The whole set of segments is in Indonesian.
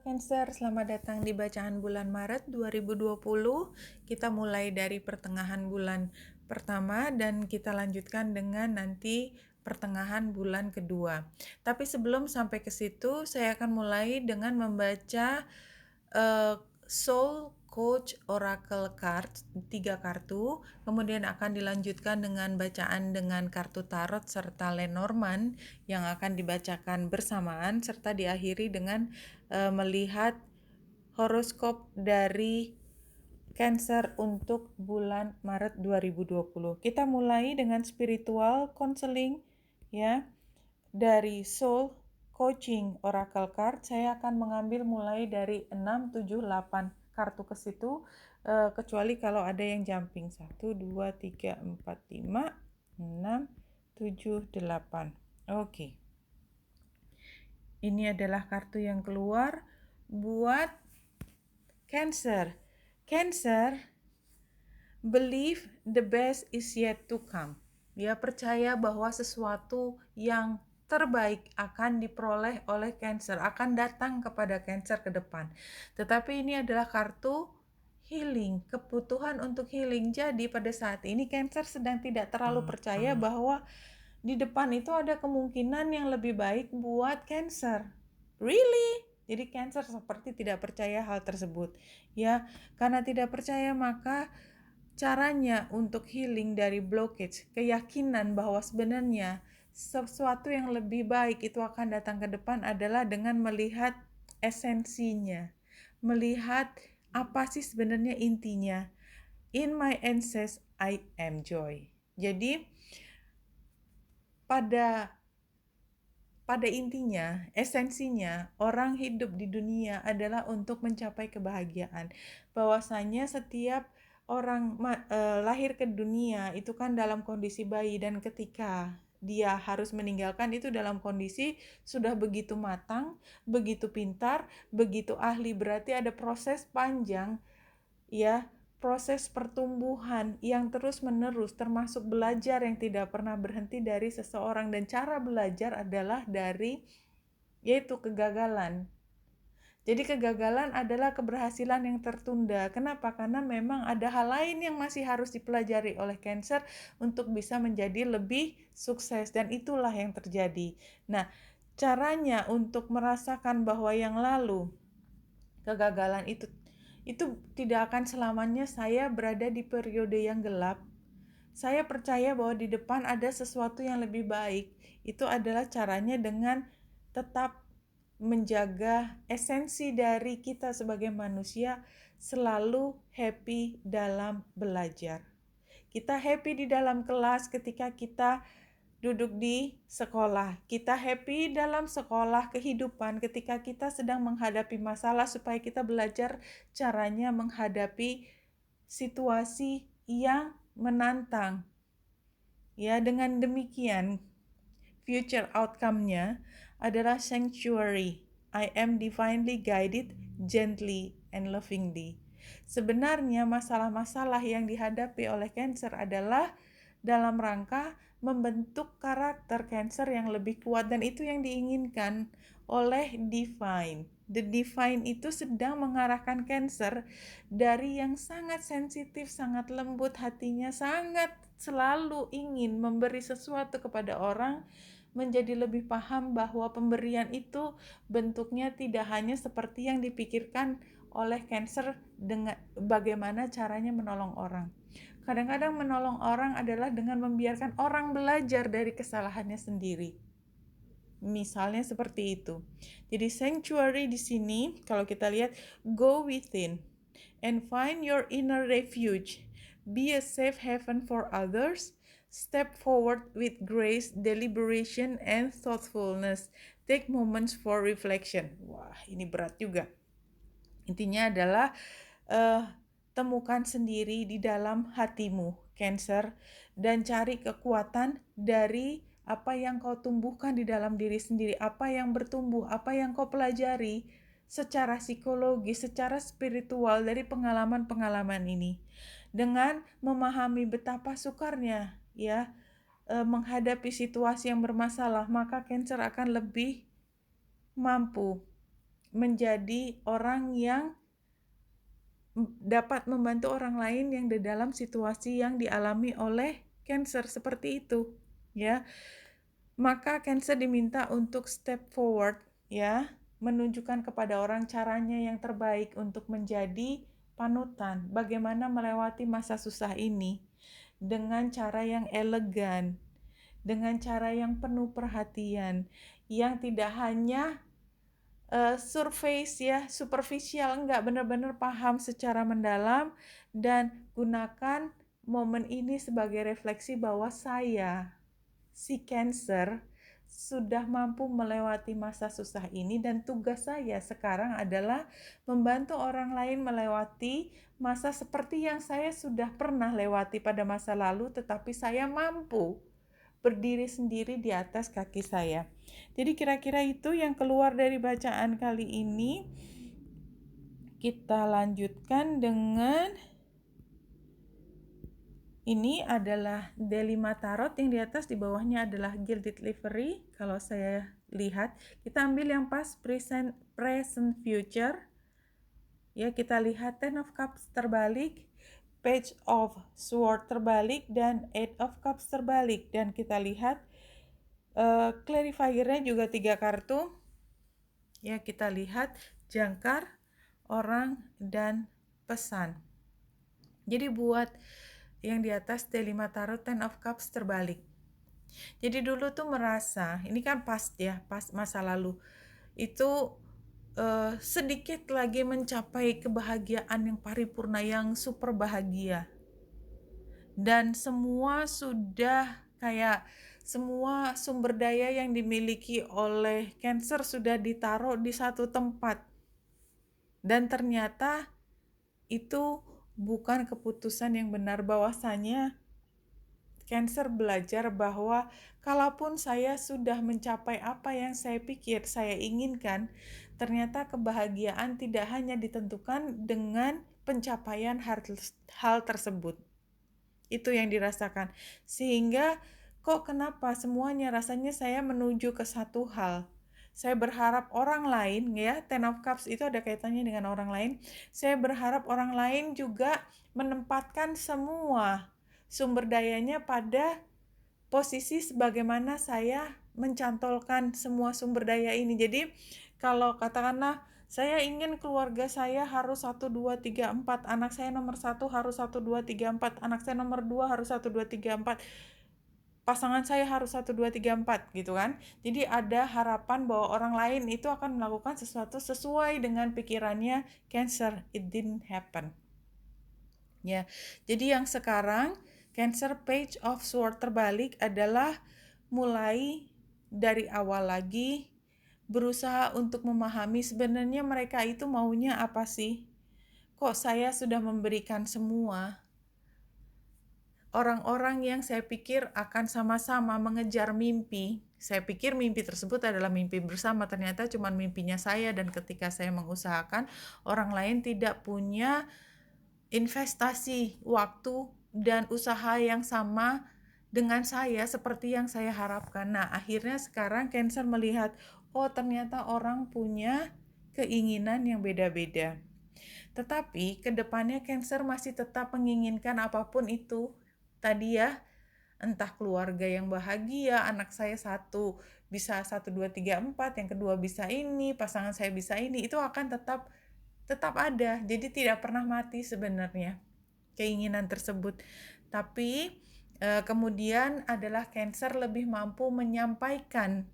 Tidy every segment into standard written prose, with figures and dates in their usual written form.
Cancer, selamat datang di bacaan bulan Maret 2020. Kita mulai dari pertengahan bulan pertama dan kita lanjutkan dengan nanti pertengahan bulan kedua. Tapi sebelum sampai ke situ, saya akan mulai dengan membaca Soul Coach Oracle Cards, 3 kartu, kemudian akan dilanjutkan dengan bacaan dengan kartu tarot serta Lenormand yang akan dibacakan bersamaan, serta diakhiri dengan melihat horoskop dari Cancer untuk bulan Maret 2020. Kita mulai dengan spiritual counseling ya. Dari Soul Coaching Oracle Card, saya akan mengambil mulai dari 6, 7, 8 kartu ke situ, kecuali kalau ada yang jumping. 1, 2, 3, 4, 5, 6, 7, 8. Oke. Ini adalah kartu yang keluar buat Cancer. Cancer, believe the best is yet to come. Ya, percaya bahwa sesuatu yang terbaik akan diperoleh oleh Cancer, akan datang kepada Cancer ke depan. Tetapi ini adalah kartu healing, kebutuhan untuk healing. Jadi pada saat ini Cancer sedang tidak terlalu percaya bahwa di depan itu ada kemungkinan yang lebih baik buat Cancer. Really? Jadi Cancer seperti tidak percaya hal tersebut. Ya, karena tidak percaya maka caranya untuk healing dari blockage, keyakinan bahwa sebenarnya sesuatu yang lebih baik itu akan datang ke depan adalah dengan melihat esensinya, melihat apa sih sebenarnya intinya. In my essence, I am joy. Jadi pada intinya, esensinya, orang hidup di dunia adalah untuk mencapai kebahagiaan. Bahwasanya setiap orang lahir ke dunia itu kan dalam kondisi bayi, dan ketika dia harus meninggalkan itu dalam kondisi sudah begitu matang, begitu pintar, begitu ahli. Berarti ada proses panjang, ya, proses pertumbuhan yang terus-menerus, termasuk belajar yang tidak pernah berhenti dari seseorang. Dan cara belajar adalah dari, yaitu kegagalan. Jadi kegagalan adalah keberhasilan yang tertunda. Kenapa? Karena memang ada hal lain yang masih harus dipelajari oleh Cancer untuk bisa menjadi lebih sukses, dan itulah yang terjadi. Nah, caranya untuk merasakan bahwa yang lalu, kegagalan itu tidak akan selamanya saya berada di periode yang gelap. Saya percaya bahwa di depan ada sesuatu yang lebih baik. Itu adalah caranya dengan tetap menjaga esensi dari kita sebagai manusia, selalu happy dalam belajar. Kita happy di dalam kelas ketika kita duduk di sekolah. Kita happy dalam sekolah kehidupan ketika kita sedang menghadapi masalah, supaya kita belajar caranya menghadapi situasi yang menantang. Ya, dengan demikian future outcome-nya adalah sanctuary. I am divinely guided, gently and lovingly. Sebenarnya masalah-masalah yang dihadapi oleh Cancer adalah dalam rangka membentuk karakter Cancer yang lebih kuat, dan itu yang diinginkan oleh Divine. The Divine itu sedang mengarahkan Cancer dari yang sangat sensitif, sangat lembut hatinya, sangat selalu ingin memberi sesuatu kepada orang, menjadi lebih paham bahwa pemberian itu bentuknya tidak hanya seperti yang dipikirkan oleh Cancer dengan bagaimana caranya menolong orang. Kadang-kadang menolong orang adalah dengan membiarkan orang belajar dari kesalahannya sendiri. Misalnya seperti itu. Jadi sanctuary di sini kalau kita lihat, go within and find your inner refuge. Be a safe haven for others. Step forward with grace, deliberation, and thoughtfulness. Take moments for reflection. Wah, ini berat juga. Intinya adalah temukan sendiri di dalam hatimu, Cancer, dan cari kekuatan dari apa yang kau tumbuhkan di dalam diri sendiri, apa yang bertumbuh, apa yang kau pelajari secara psikologi, secara spiritual dari pengalaman-pengalaman ini. Dengan memahami betapa sukarnya ya menghadapi situasi yang bermasalah, maka Cancer akan lebih mampu menjadi orang yang dapat membantu orang lain yang di dalam situasi yang dialami oleh Cancer seperti itu, ya. Maka Cancer diminta untuk step forward, ya, menunjukkan kepada orang caranya yang terbaik untuk menjadi panutan, bagaimana melewati masa susah ini dengan cara yang elegan, dengan cara yang penuh perhatian, yang tidak hanya surface ya, superficial, enggak, benar-benar paham secara mendalam dan gunakan momen ini sebagai refleksi bahwa saya, si Cancer, sudah mampu melewati masa susah ini dan tugas saya sekarang adalah membantu orang lain melewati masa seperti yang saya sudah pernah lewati pada masa lalu, tetapi saya mampu berdiri sendiri di atas kaki saya. Jadi kira-kira itu yang keluar dari bacaan kali ini. Kita lanjutkan dengan ini adalah D5 Tarot, yang di atas, di bawahnya adalah Gilded Livery. Kalau saya lihat, kita ambil yang past, present, future. Ya, kita lihat Ten of Cups terbalik, Page of Swords terbalik, dan Eight of Cups terbalik. Dan kita lihat clarifiernya juga 3 kartu. Ya, kita lihat jangkar, orang, dan pesan. Jadi buat yang di atas D5 Tarot, Ten of Cups terbalik. Jadi dulu tuh merasa, ini kan past ya, pas masa lalu, itu sedikit lagi mencapai kebahagiaan yang paripurna, yang super bahagia. Dan semua sudah kayak, semua sumber daya yang dimiliki oleh Cancer sudah ditaruh di satu tempat. Dan ternyata itu bukan keputusan yang benar, bahwasanya Cancer belajar bahwa kalaupun saya sudah mencapai apa yang saya pikir saya inginkan, ternyata kebahagiaan tidak hanya ditentukan dengan pencapaian hal tersebut. Itu yang dirasakan. Sehingga kok kenapa semuanya rasanya saya menuju ke satu hal. Saya berharap orang lain, ya, Ten of Cups itu ada kaitannya dengan orang lain. Saya berharap orang lain juga menempatkan semua sumber dayanya pada posisi sebagaimana saya mencantolkan semua sumber daya ini. Jadi kalau katakanlah saya ingin keluarga saya harus 1, 2, 3, 4, anak saya nomor 1 harus 1, 2, 3, 4, anak saya nomor 2 harus 1, 2, 3, 4, pasangan saya harus 1, 2, 3, 4 gitu kan. Jadi ada harapan bahwa orang lain itu akan melakukan sesuatu sesuai dengan pikirannya Cancer. It didn't happen. Ya, jadi yang sekarang Cancer Page of Swords terbalik adalah mulai dari awal lagi, berusaha untuk memahami sebenarnya mereka itu maunya apa sih? Kok saya sudah memberikan semua? Orang-orang yang saya pikir akan sama-sama mengejar mimpi, saya pikir mimpi tersebut adalah mimpi bersama, ternyata cuma mimpinya saya, dan ketika saya mengusahakan, orang lain tidak punya investasi waktu dan usaha yang sama dengan saya seperti yang saya harapkan. Nah, akhirnya sekarang Cancer melihat, oh ternyata orang punya keinginan yang beda-beda. Tetapi kedepannya Cancer masih tetap menginginkan apapun itu. Tadi ya, entah keluarga yang bahagia, anak saya satu bisa 1, 2, 3, 4, yang kedua bisa ini, pasangan saya bisa ini, itu akan tetap ada. Jadi tidak pernah mati sebenarnya keinginan tersebut. Tapi kemudian adalah Cancer lebih mampu menyampaikan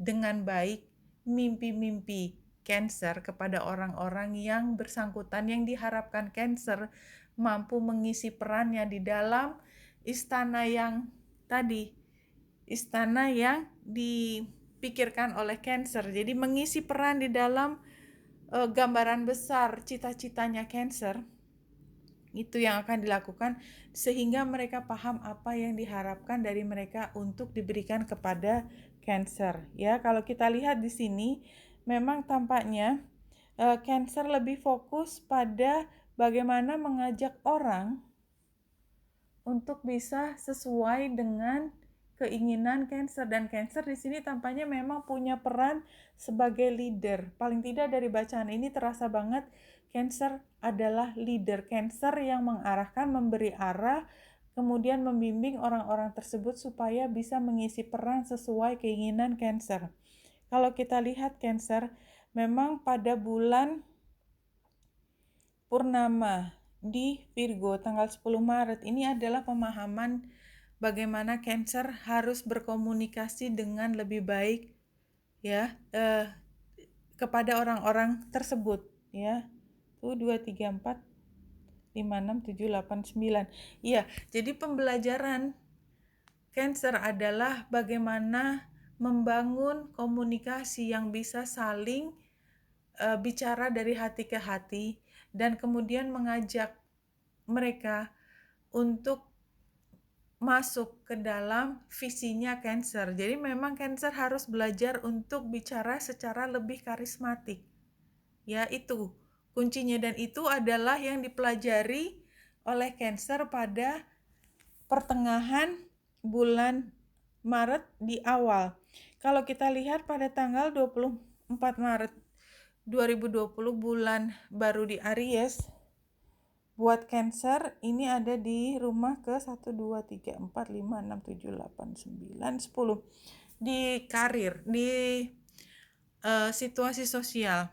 dengan baik mimpi-mimpi Cancer kepada orang-orang yang bersangkutan, yang diharapkan Cancer mampu mengisi perannya di dalam istana yang tadi, istana yang dipikirkan oleh Cancer. Jadi mengisi peran di dalam gambaran besar cita-citanya Cancer, itu yang akan dilakukan sehingga mereka paham apa yang diharapkan dari mereka untuk diberikan kepada Cancer. Ya, kalau kita lihat di sini memang tampaknya Cancer lebih fokus pada bagaimana mengajak orang untuk bisa sesuai dengan keinginan Cancer, dan Cancer di sini tampaknya memang punya peran sebagai leader. Paling tidak dari bacaan ini terasa banget Cancer adalah leader. Cancer yang mengarahkan, memberi arah, kemudian membimbing orang-orang tersebut supaya bisa mengisi peran sesuai keinginan Cancer. Kalau kita lihat Cancer, memang pada bulan purnama di Virgo tanggal 10 Maret ini adalah pemahaman bagaimana Cancer harus berkomunikasi dengan lebih baik ya kepada orang-orang tersebut ya. Tuh 2 3 4 5 6 7 8 9. Iya, jadi pembelajaran Cancer adalah bagaimana membangun komunikasi yang bisa saling bicara dari hati ke hati dan kemudian mengajak mereka untuk masuk ke dalam visinya Cancer. Jadi memang Cancer harus belajar untuk bicara secara lebih karismatik. Ya, itu kuncinya, dan itu adalah yang dipelajari oleh Cancer pada pertengahan bulan Maret di awal. Kalau kita lihat pada tanggal 24 Maret 2020, bulan baru di Aries, buat Cancer ini ada di rumah ke 1, 2, 3, 4, 5, 6, 7, 8, 9, 10. Di karir, di situasi sosial.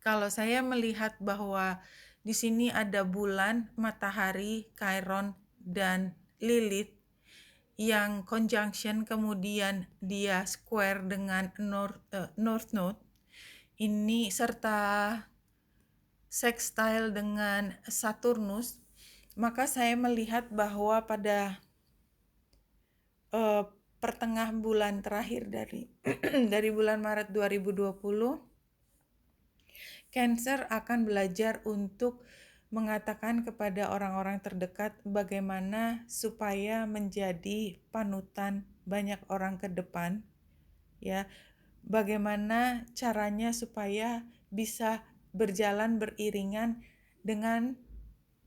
Kalau saya melihat bahwa di sini ada bulan, matahari, Chiron, dan Lilith yang conjunction, kemudian dia square dengan North Node ini, serta sextile dengan Saturnus, maka saya melihat bahwa pada pertengah bulan terakhir dari dari bulan Maret 2020, Cancer akan belajar untuk mengatakan kepada orang-orang terdekat bagaimana supaya menjadi panutan banyak orang ke depan, ya. Bagaimana caranya supaya bisa berjalan beriringan dengan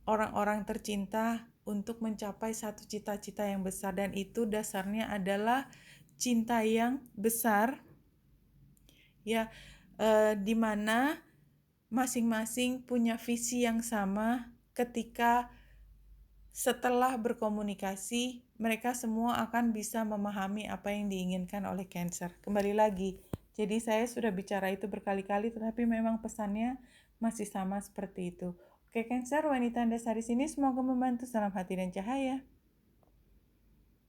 orang-orang tercinta untuk mencapai satu cita-cita yang besar, dan itu dasarnya adalah cinta yang besar ya, di mana masing-masing punya visi yang sama. Ketika setelah berkomunikasi, mereka semua akan bisa memahami apa yang diinginkan oleh Cancer. Kembali lagi, jadi saya sudah bicara itu berkali-kali, tetapi memang pesannya masih sama seperti itu. Oke Cancer, wanita Anda di sini semoga membantu. Salam hati dan cahaya.